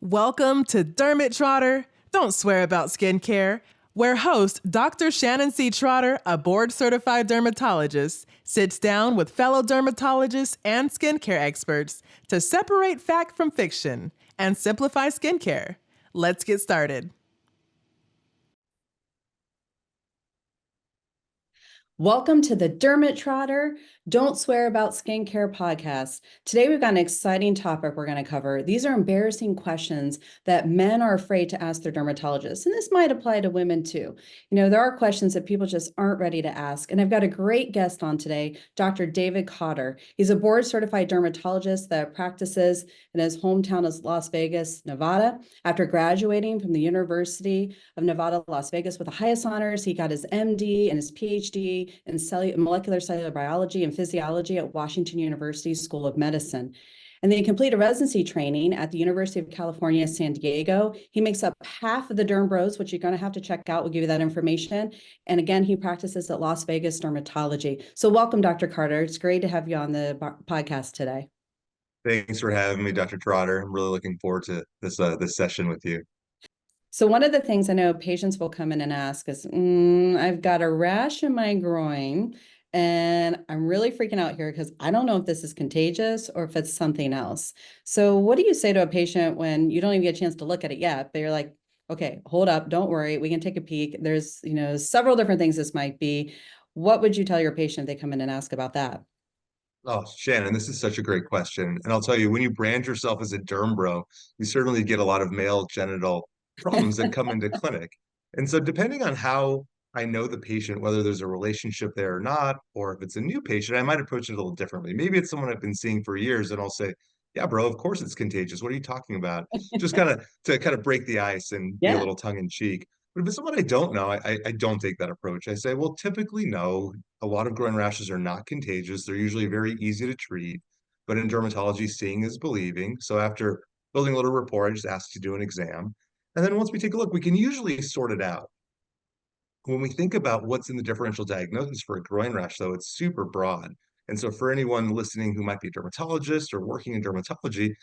Welcome to Derm-It Trotter. Don't swear about skincare, where host Dr. Shannon C. Trotter, a board-certified dermatologist, sits down with fellow dermatologists and skincare experts to separate fact from fiction and simplify skincare. Let's get started. Welcome to the Derm-It Trotter, Don't Swear About Skincare podcast. Today we've got an exciting topic we're going to cover. These are embarrassing questions that men are afraid to ask their dermatologists, and this might apply to women too. There are questions that people just aren't ready to ask, and I've got a great guest on today, Dr. David Cotter. He's a board-certified dermatologist that practices in his hometown of Las Vegas, Nevada. After graduating from the University of Nevada, Las Vegas with the highest honors, he got his MD and his PhD in molecular cellular biology and physiology at Washington University School of Medicine. And then he completed residency training at the University of California, San Diego. He makes up half of the Derm Bros, which you're going to have to check out. We'll give you that information. And again, he practices at Las Vegas Dermatology. So welcome, Dr. Cotter. It's great to have you on the podcast today. Thanks for having me, Dr. Trotter. I'm really looking forward to this session with you. So one of the things I know patients will come in and ask is, I've got a rash in my groin and I'm really freaking out here because I don't know if this is contagious or if it's something else. So what do you say to a patient when you don't even get a chance to look at it yet, but you're like, okay, hold up, don't worry, we can take a peek. There's, several different things this might be. What would you tell your patient if they come in and ask about that? Oh, Shannon, this is such a great question. And I'll tell you, when you brand yourself as a derm bro, you certainly get a lot of male genital problems that come into clinic. And so depending on how I know the patient, whether there's a relationship there or not, or if it's a new patient, I might approach it a little differently. Maybe it's someone I've been seeing for years and I'll say, yeah, bro, of course it's contagious. What are you talking about? Just to break the ice and be a little tongue in cheek. But if it's someone I don't know, I don't take that approach. I say, well, typically, no, a lot of groin rashes are not contagious. They're usually very easy to treat. But in dermatology, seeing is believing. So after building a little rapport, I just ask to do an exam. And then once we take a look, we can usually sort it out. When we think about what's in the differential diagnosis for a groin rash, though, it's super broad. And so for anyone listening who might be a dermatologist or working in dermatology,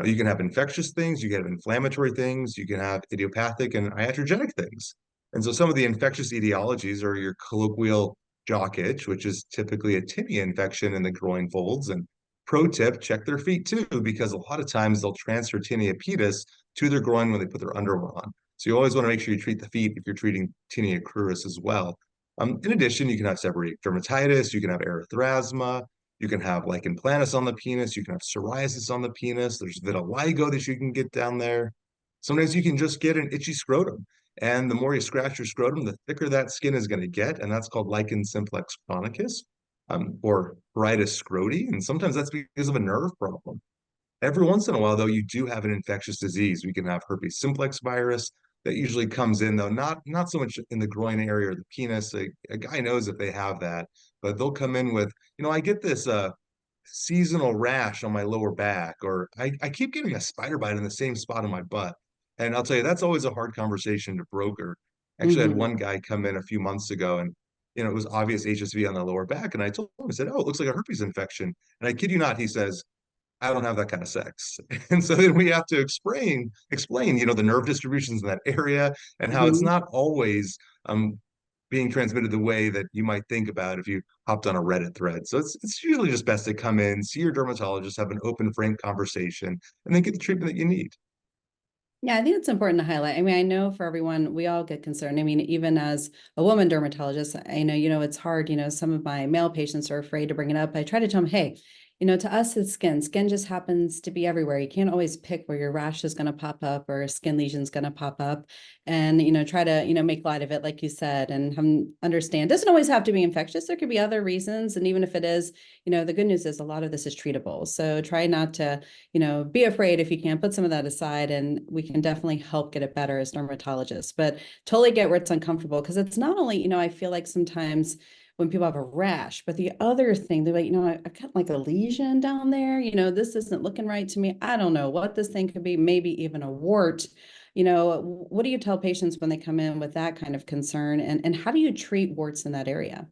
you can have infectious things, you can have inflammatory things, you can have idiopathic and iatrogenic things. And so some of the infectious etiologies are your colloquial jock itch, which is typically a tinea infection in the groin folds. And pro tip, check their feet too, because a lot of times they'll transfer tinea pedis to their groin when they put their underwear on. So you always want to make sure you treat the feet if you're treating tinea cruris as well. In addition, you can have seborrheic dermatitis, you can have erythrasma, you can have lichen planus on the penis, you can have psoriasis on the penis, there's vitiligo that you can get down there. Sometimes you can just get an itchy scrotum. And the more you scratch your scrotum, the thicker that skin is going to get, and that's called lichen simplex chronicus, or pruritus scroti. And sometimes that's because of a nerve problem. Every once in a while, though, you do have an infectious disease. We can have herpes simplex virus that usually comes in, though, not so much in the groin area or the penis. A guy knows if they have that, but they'll come in with, I get this seasonal rash on my lower back, or I keep getting a spider bite in the same spot on my butt. And I'll tell you, that's always a hard conversation to broker. Actually, I had one guy come in a few months ago and it was obvious HSV on the lower back. And I told him, I said, oh, it looks like a herpes infection. And I kid you not, he says, I don't have that kind of sex. And so then we have to explain, the nerve distributions in that area and how it's not always being transmitted the way that you might think about if you hopped on a Reddit thread. So it's usually just best to come in, see your dermatologist, have an open, frank conversation, and then get the treatment that you need. Yeah, I think it's important to highlight. I mean, I know for everyone, we all get concerned. I mean, even as a woman dermatologist, I know, it's hard. Some of my male patients are afraid to bring it up. I try to tell them, hey, to us, it's skin. Skin just happens to be everywhere. You can't always pick where your rash is going to pop up or a skin lesion is going to pop up. And, try to, make light of it, like you said, and understand. It doesn't always have to be infectious. There could be other reasons. And even if it is, the good news is a lot of this is treatable. So try not to, be afraid if you can. Put some of that aside, and we can definitely help get it better as dermatologists. But totally get where it's uncomfortable, because it's not only, I feel like sometimes when people have a rash, but the other thing, they're like, I've got like a lesion down there, this isn't looking right to me. I don't know what this thing could be, maybe even a wart. What do you tell patients when they come in with that kind of concern, and how do you treat warts in that area?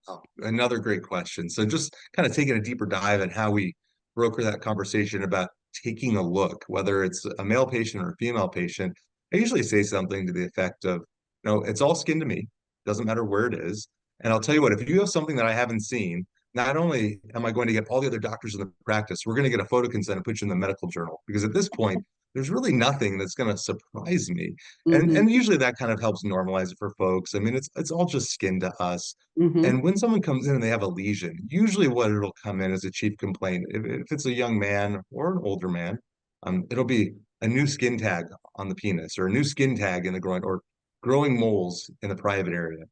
Oh, another great question. So just kind of taking a deeper dive at how we broker that conversation about taking a look, whether it's a male patient or a female patient. I usually say something to the effect of, it's all skin to me, doesn't matter where it is. And I'll tell you what, if you have something that I haven't seen, not only am I going to get all the other doctors in the practice, we're going to get a photo consent and put you in the medical journal. Because at this point, there's really nothing that's going to surprise me. And Mm-hmm. and usually that kind of helps normalize it for folks. I mean, it's all just skin to us. Mm-hmm. And when someone comes in and they have a lesion, usually what it'll come in as a chief complaint, if it's a young man or an older man, it'll be a new skin tag on the penis or a new skin tag in the groin or growing moles in the private area.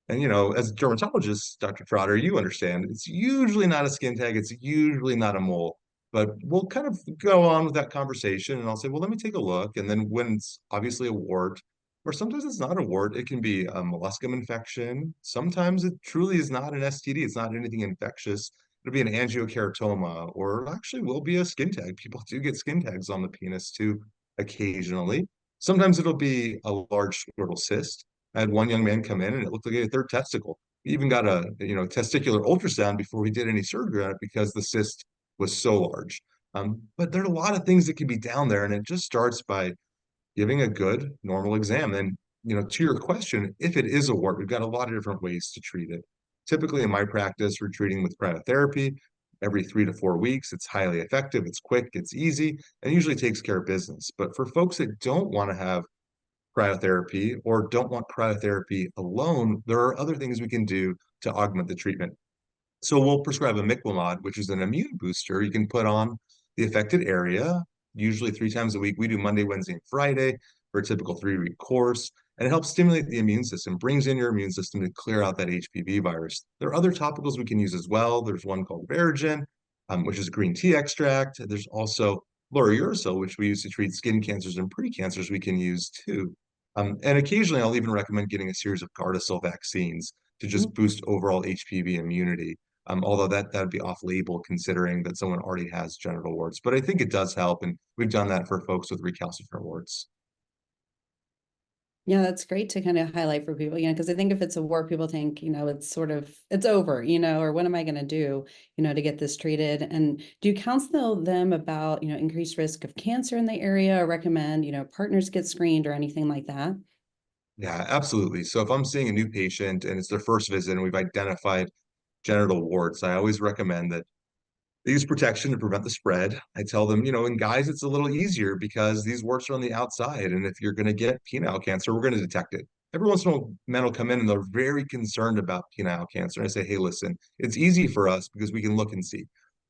And as a dermatologist, Dr. Trotter, you understand, it's usually not a skin tag, it's usually not a mole. But we'll kind of go on with that conversation, and I'll say, well, let me take a look. And then when it's obviously a wart, or sometimes it's not a wart, it can be a molluscum infection. Sometimes it truly is not an STD, it's not anything infectious. It'll be an angiokeratoma, or actually will be a skin tag. People do get skin tags on the penis too, occasionally. Sometimes it'll be a large scrotal cyst. I had one young man come in and it looked like a third testicle. He even got a testicular ultrasound before we did any surgery on it because the cyst was so large. But there are a lot of things that can be down there, and it just starts by giving a good normal exam. And to your question, if it is a wart, we've got a lot of different ways to treat it. Typically, in my practice, we're treating with cryotherapy every 3 to 4 weeks. It's highly effective, it's quick, it's easy, and usually takes care of business. But for folks that don't want to have cryotherapy or don't want cryotherapy alone, there are other things we can do to augment the treatment. So we'll prescribe a Miquelmod, which is an immune booster you can put on the affected area, usually 3 times a week. We do Monday, Wednesday, and Friday for a typical 3-week course. And it helps stimulate the immune system, brings in your immune system to clear out that HPV virus. There are other topicals we can use as well. There's one called Verigen, which is a green tea extract. There's also Loriuracil, which we use to treat skin cancers and precancers we can use too. And occasionally I'll even recommend getting a series of Gardasil vaccines to just boost overall HPV immunity. Although that'd be off-label considering that someone already has genital warts. But I think it does help, and we've done that for folks with recalcitrant warts. Yeah, that's great to kind of highlight for people, because I think if it's a wart, people think, it's over, or what am I going to do, to get this treated? And do you counsel them about, increased risk of cancer in the area, or recommend, partners get screened or anything like that? Yeah, absolutely. So if I'm seeing a new patient and it's their first visit and we've identified genital warts, I always recommend that they use protection to prevent the spread. I tell them, in guys, it's a little easier because these warts are on the outside. And if you're going to get penile cancer, we're going to detect it. Every once in a while, men will come in and they're very concerned about penile cancer. And I say, hey, listen, it's easy for us because we can look and see.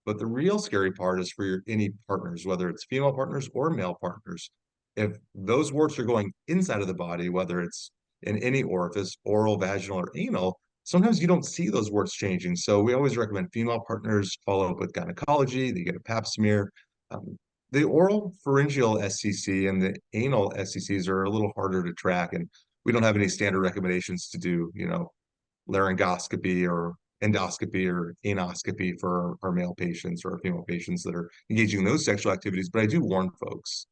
But the real scary part is for any partners, whether it's female partners or male partners. If those warts are going inside of the body, whether it's in any orifice, oral, vaginal, or anal, sometimes you don't see those warts changing. So we always recommend female partners follow up with gynecology. They get a pap smear. The oral pharyngeal SCC and the anal SCCs are a little harder to track, and we don't have any standard recommendations to do, laryngoscopy or endoscopy or anoscopy for our male patients or our female patients that are engaging in those sexual activities. But I do warn folks.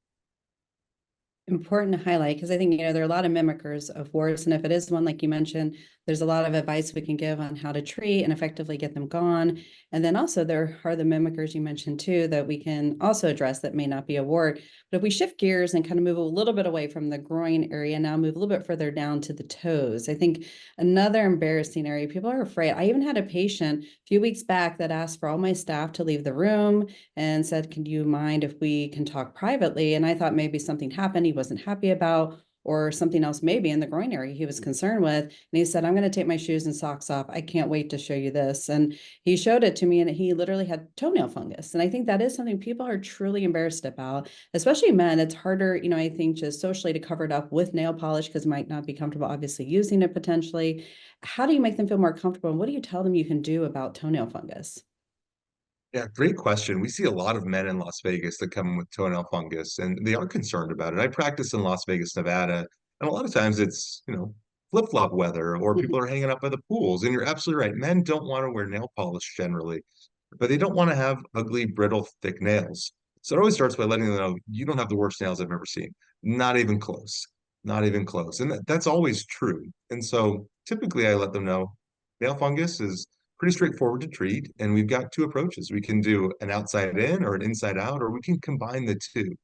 Important to highlight, because I think, there are a lot of mimickers of warts. And if it is one, like you mentioned, there's a lot of advice we can give on how to treat and effectively get them gone. And then also there are the mimickers you mentioned too, that we can also address that may not be a wart. But if we shift gears and kind of move a little bit away from the groin area, now move a little bit further down to the toes. I think another embarrassing area, people are afraid. I even had a patient a few weeks back that asked for all my staff to leave the room and said, can you mind if we can talk privately? And I thought maybe something happened he wasn't happy about, or something else maybe in the groin area he was concerned with. And he said, I'm going to take my shoes and socks off. I can't wait to show you this. And he showed it to me, and he literally had toenail fungus. And I think that is something people are truly embarrassed about, especially men. It's harder, I think, just socially to cover it up with nail polish because might not be comfortable, obviously, using it potentially. How do you make them feel more comfortable? And what do you tell them you can do about toenail fungus? Yeah, great question. We see a lot of men in Las Vegas that come with toenail fungus, and they are concerned about it. I practice in Las Vegas, Nevada, and a lot of times it's, flip-flop weather or people are hanging out by the pools. And you're absolutely right. Men don't want to wear nail polish generally, but they don't want to have ugly, brittle, thick nails. So it always starts by letting them know you don't have the worst nails I've ever seen. Not even close. Not even close. And that's always true. And so typically I let them know nail fungus is pretty straightforward to treat. And we've got two approaches. We can do an outside in or an inside out, or we can combine the two.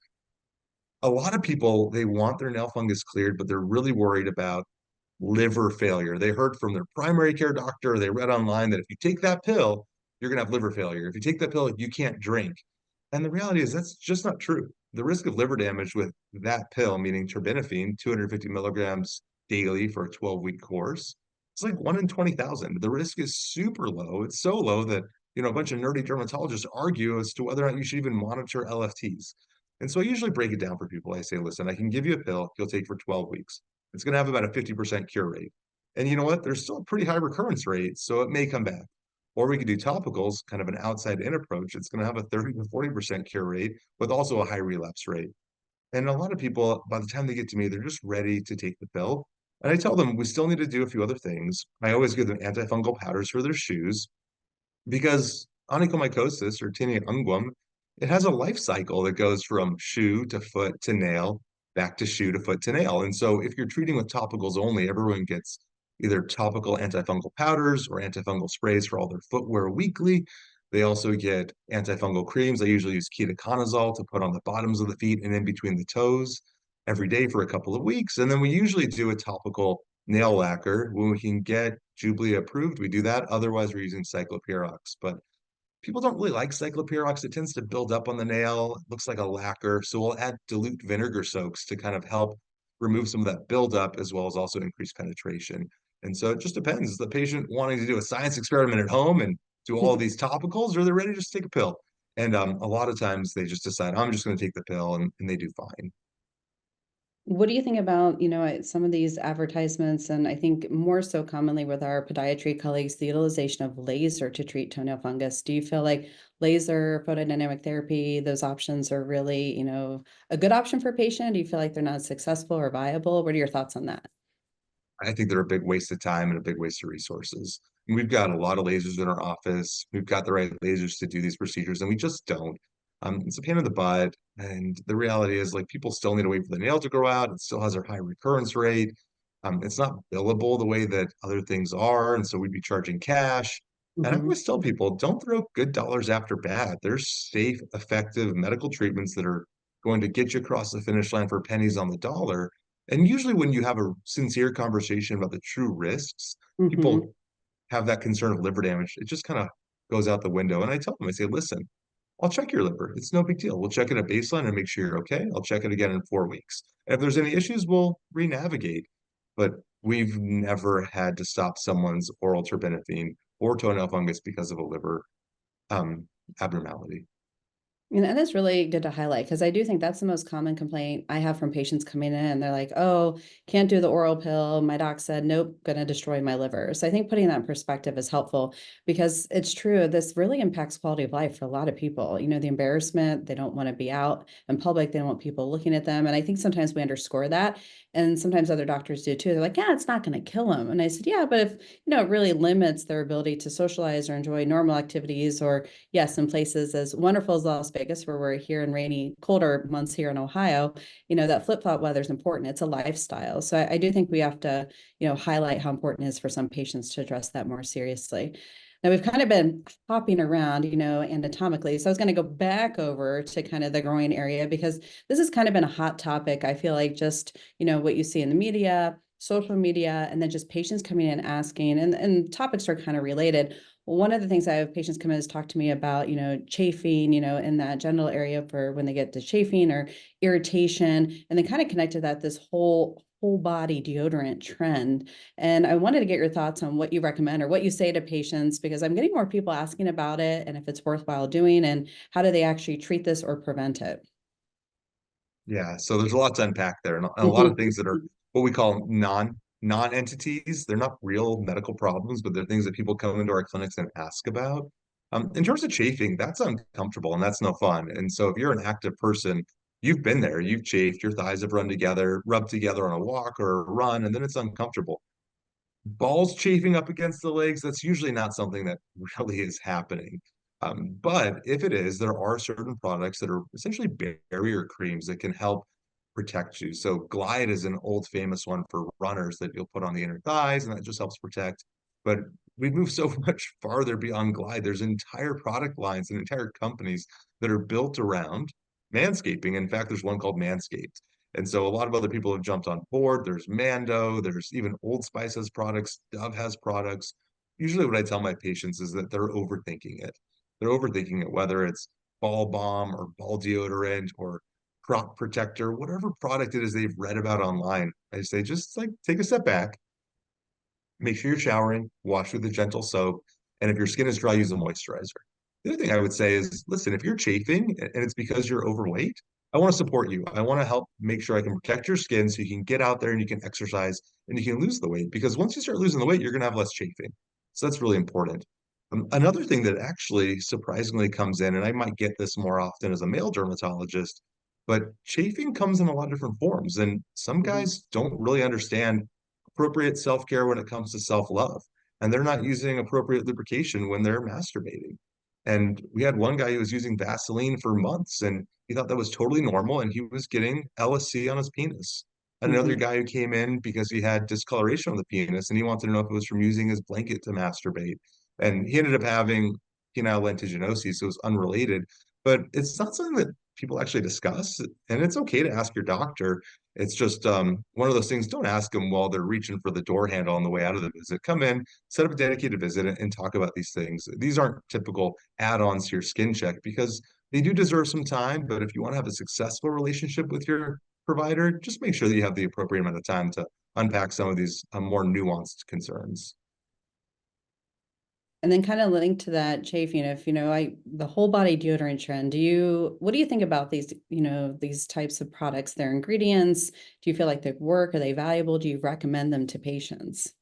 A lot of people, they want their nail fungus cleared, but they're really worried about liver failure. They heard from their primary care doctor, or they read online that if you take that pill, you're going to have liver failure. If you take that pill, you can't drink. And the reality is that's just not true. The risk of liver damage with that pill, meaning terbinafine, 250 milligrams daily for a 12-week course, it's like 1 in 20,000. The risk is super low. It's so low that, a bunch of nerdy dermatologists argue as to whether or not you should even monitor LFTs. And so I usually break it down for people. I say, listen, I can give you a pill you'll take for 12 weeks. It's going to have about a 50% cure rate. And you know what? There's still a pretty high recurrence rate, so it may come back. Or we could do topicals, kind of an outside in approach. It's going to have a 30 to 40% cure rate with also a high relapse rate. And a lot of people, by the time they get to me, they're just ready to take the pill. And I tell them we still need to do a few other things. I always give them antifungal powders for their shoes because onychomycosis or tinea unguum, it has a life cycle that goes from shoe to foot to nail, back to shoe to foot to nail. And so if you're treating with topicals only, everyone gets either topical antifungal powders or antifungal sprays for all their footwear weekly. They also get antifungal creams. I usually use ketoconazole to put on the bottoms of the feet and in between the toes every day for a couple of weeks. And then we usually do a topical nail lacquer. When we can get Jubilee approved, we do that. Otherwise, we're using cyclopirox. But people don't really like cyclopirox. It tends to build up on the nail. It looks like a lacquer. So we'll add dilute vinegar soaks to kind of help remove some of that buildup as well as also increase penetration. And so it just depends. Is the patient wanting to do a science experiment at home and do all of these topicals, or they're ready to just take a pill? And a lot of times they just decide, I'm just going to take the pill, and they do fine. What do you think about, some of these advertisements, and I think more so commonly with our podiatry colleagues, the utilization of laser to treat toenail fungus? Do you feel like laser, photodynamic therapy, those options are really, a good option for a patient? Do you feel like they're not successful or viable? What are your thoughts on that? I think they're a big waste of time and a big waste of resources. And we've got a lot of lasers in our office. We've got the right lasers to do these procedures, and we just don't. It's a pain in the butt. And the reality is, like, people still need to wait for the nail to grow out. It still has a high recurrence rate. It's not billable the way that other things are. And so we'd be charging cash. And I Mhm. always tell people, don't throw good dollars after bad. There's safe, effective medical treatments that are going to get you across the finish line for pennies on the dollar. And usually when you have a sincere conversation about the true risks, Mhm. people have that concern of liver damage. It just kind of goes out the window. And I tell them, I say, listen, I'll check your liver. It's no big deal. We'll check it at baseline and make sure you're okay. I'll check it again in 4 weeks. And if there's any issues, we'll re-navigate. But we've never had to stop someone's oral terbinafine or toenail fungus because of a liver um, abnormality. And that's really good to highlight, because I do think that's the most common complaint I have from patients coming in. They're like, oh, can't do the oral pill. My doc said, nope, going to destroy my liver. So I think putting that in perspective is helpful, because it's true. This really impacts quality of life for a lot of people. The embarrassment, they don't want to be out in public. They don't want people looking at them. And I think sometimes we underscore that. And sometimes other doctors do too. They're like, yeah, it's not going to kill them. And I said, yeah, but if, it really limits their ability to socialize or enjoy normal activities, or yes, in places as wonderful as Las Vegas, where we're here in rainy, colder months here in Ohio, that flip-flop weather is important. It's a lifestyle. So I do think we have to, highlight how important it is for some patients to address that more seriously. Now, we've kind of been hopping around, anatomically. So I was going to go back over to kind of the groin area, because this has kind of been a hot topic. I feel like just, what you see in the media, social media, and then just patients coming in asking, and topics are kind of related. One of the things I have patients come in is talk to me about, chafing, in that genital area for when they get to chafing or irritation, and then kind of connected that this whole body deodorant trend. And I wanted to get your thoughts on what you recommend or what you say to patients, because I'm getting more people asking about it and if it's worthwhile doing, and how do they actually treat this or prevent it? Yeah, so there's a lot to unpack there, and a lot of Mhm. things that are what we call non-entities. They're not real medical problems, but they're things that people come into our clinics and ask about. In terms of chafing, that's uncomfortable and that's no fun. And so if you're an active person, you've been there, you've chafed, your thighs have rubbed together on a walk or a run, and then it's uncomfortable. Balls chafing up against the legs, that's usually not something that really is happening. But if it is, there are certain products that are essentially barrier creams that can help protect you. So Glide is an old famous one for runners that you'll put on the inner thighs, and that just helps protect. but we've moved so much farther beyond Glide. There's entire product lines and entire companies that are built around manscaping. In fact, there's one called Manscaped. And so a lot of other people have jumped on board. There's Mando, there's even Old Spice has products, Dove has products. Usually what I tell my patients is that they're overthinking it. They're overthinking it, whether it's ball balm or ball deodorant or crop protector, whatever product it is they've read about online. I say, just like take a step back, make sure you're showering, wash with a gentle soap, and if your skin is dry, use a moisturizer. The other thing I would say is, listen, if you're chafing and it's because you're overweight, I want to support you. I want to help make sure I can protect your skin so you can get out there and you can exercise and you can lose the weight. Because once you start losing the weight, you're going to have less chafing. So that's really important. Another thing that actually surprisingly comes in, and I might get this more often as a male dermatologist, but chafing comes in a lot of different forms. And some Mhm. guys don't really understand appropriate self-care when it comes to self-love, and they're not using appropriate lubrication when they're masturbating. And we had one guy who was using Vaseline for months and he thought that was totally normal and he was getting LSC on his penis. And another Mhm. guy who came in because he had discoloration on the penis and he wanted to know if it was from using his blanket to masturbate. And he ended up having penile lentiginosis, so it was unrelated. But it's not something that people actually discuss. And it's okay to ask your doctor. It's just one of those things. Don't ask them while they're reaching for the door handle on the way out of the visit. Come in, set up a dedicated visit, and talk about these things. These aren't typical add-ons to your skin check because they do deserve some time. But if you want to have a successful relationship with your provider, just make sure that you have the appropriate amount of time to unpack some of these more nuanced concerns. And then kind of linked to that chafing, if the whole body deodorant trend, what do you think about these, these types of products, their ingredients? Do you feel like they work? Are they valuable? Do you recommend them to patients?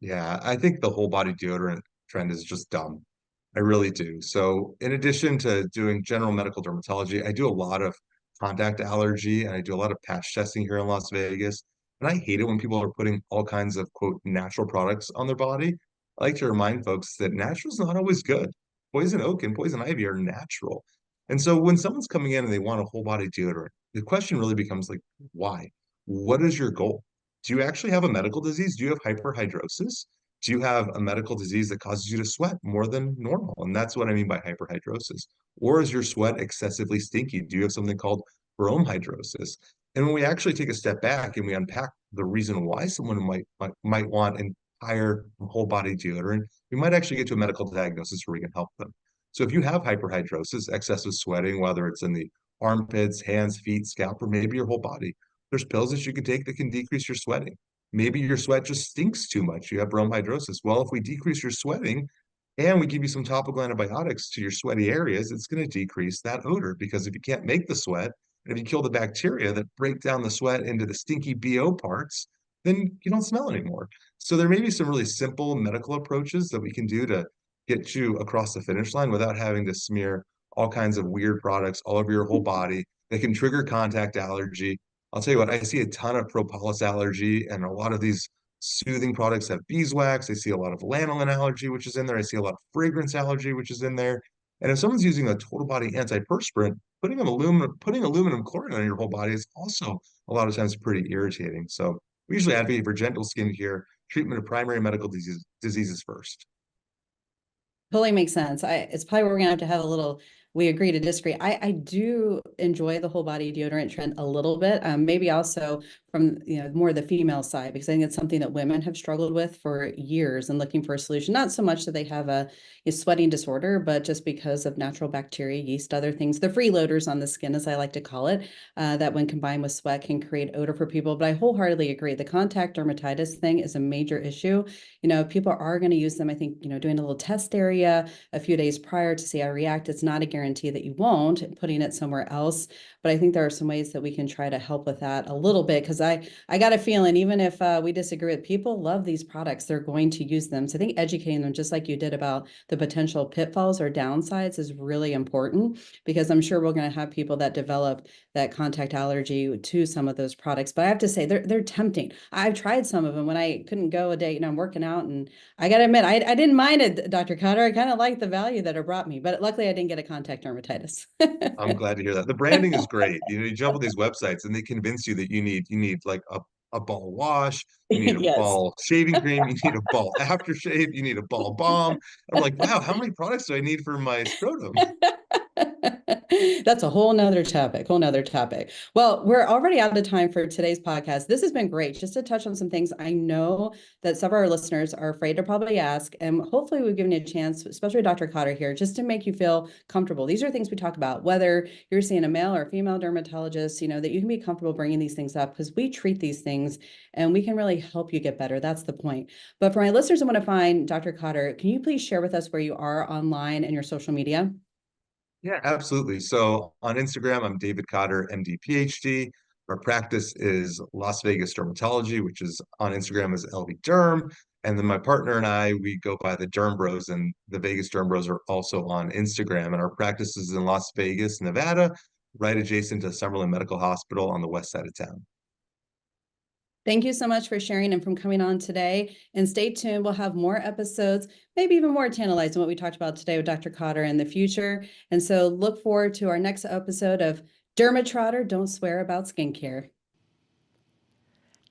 Yeah, I think the whole body deodorant trend is just dumb. I really do. So, in addition to doing general medical dermatology, I do a lot of contact allergy and I do a lot of patch testing here in Las Vegas. And I hate it when people are putting all kinds of quote natural products on their body. I like to remind folks that natural is not always good. Poison oak and poison ivy are natural. And so when someone's coming in and they want a whole body deodorant, the question really becomes like, why? What is your goal? Do you actually have a medical disease? Do you have hyperhidrosis? Do you have a medical disease that causes you to sweat more than normal? And that's what I mean by hyperhidrosis. Or is your sweat excessively stinky? Do you have something called bromhidrosis? And when we actually take a step back and we unpack the reason why someone might want an entire whole body deodorant, we might actually get to a medical diagnosis where we can help them. So if you have hyperhidrosis, excessive sweating, whether it's in the armpits, hands, feet, scalp, or maybe your whole body, there's pills that you can take that can decrease your sweating. Maybe your sweat just stinks too much. You have bromhidrosis. Well, if we decrease your sweating and we give you some topical antibiotics to your sweaty areas, it's going to decrease that odor because if you can't make the sweat, and if you kill the bacteria that break down the sweat into the stinky BO parts, then you don't smell anymore. So there may be some really simple medical approaches that we can do to get you across the finish line without having to smear all kinds of weird products all over your whole body that can trigger contact allergy. I'll tell you what, I see a ton of propolis allergy, and a lot of these soothing products have beeswax. I see a lot of lanolin allergy, which is in there. I see a lot of fragrance allergy, which is in there. And if someone's using a total body antiperspirant, putting aluminum chloride on your whole body is also a lot of times pretty irritating. So we usually advocate for gentle skin care, treatment of primary medical diseases first. Totally makes sense. It's probably where we're gonna have to have a little, we agree to disagree. I do enjoy the whole body deodorant trend a little bit. Maybe also from, more the female side, because I think it's something that women have struggled with for years and looking for a solution. Not so much that they have a sweating disorder, but just because of natural bacteria, yeast, other things, the freeloaders on the skin, as I like to call it, that when combined with sweat can create odor for people. But I wholeheartedly agree. The contact dermatitis thing is a major issue. People are going to use them. I think, doing a little test area a few days prior to see how I react. It's not a guarantee that you won't, putting it somewhere else. But I think there are some ways that we can try to help with that a little bit, because I got a feeling, even if we disagree with people, love these products, they're going to use them. So I think educating them, just like you did about the potential pitfalls or downsides, is really important, because I'm sure we're going to have people that develop that contact allergy to some of those products. But I have to say, they're tempting. I've tried some of them when I couldn't go a day, I'm working out, and I got to admit, I didn't mind it, Dr. Cotter. I kind of liked the value that it brought me, but luckily I didn't get a contact dermatitis. I'm glad to hear that. The branding is great. You jump on these websites and they convince you that you need like a a ball wash, you need a Yes. ball shaving cream, you need a ball aftershave, you need a ball balm. I'm like, wow, how many products do I need for my scrotum? That's a whole nother topic, whole nother topic. Well, we're already out of time for today's podcast. This has been great. Just to touch on some things I know that some of our listeners are afraid to probably ask, and hopefully we've given you a chance, especially Dr. Cotter here, just to make you feel comfortable. These are things we talk about, whether you're seeing a male or a female dermatologist, that you can be comfortable bringing these things up because we treat these things and we can really help you get better. That's the point. But for my listeners, I want to find Dr. Cotter. Can you please share with us where you are online and your social media? Yeah, absolutely. So on Instagram, I'm David Cotter, MD, PhD. Our practice is Las Vegas Dermatology, which is on Instagram as LV Derm. And then my partner and I, we go by the Derm Bros, and the Vegas Derm Bros are also on Instagram. And our practice is in Las Vegas, Nevada, right adjacent to Summerlin Medical Hospital on the west side of town. Thank you so much for sharing and from coming on today. And stay tuned. We'll have more episodes, maybe even more tantalizing what we talked about today with Dr. Cotter in the future. And so look forward to our next episode of Derm-It Trotter. Don't swear about skincare.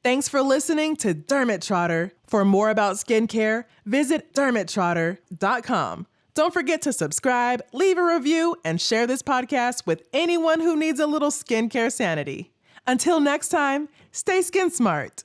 Thanks for listening to Derm-It Trotter. For more about skincare, visit dermittrotter.com. Don't forget to subscribe, leave a review, and share this podcast with anyone who needs a little skincare sanity. Until next time, stay skin smart.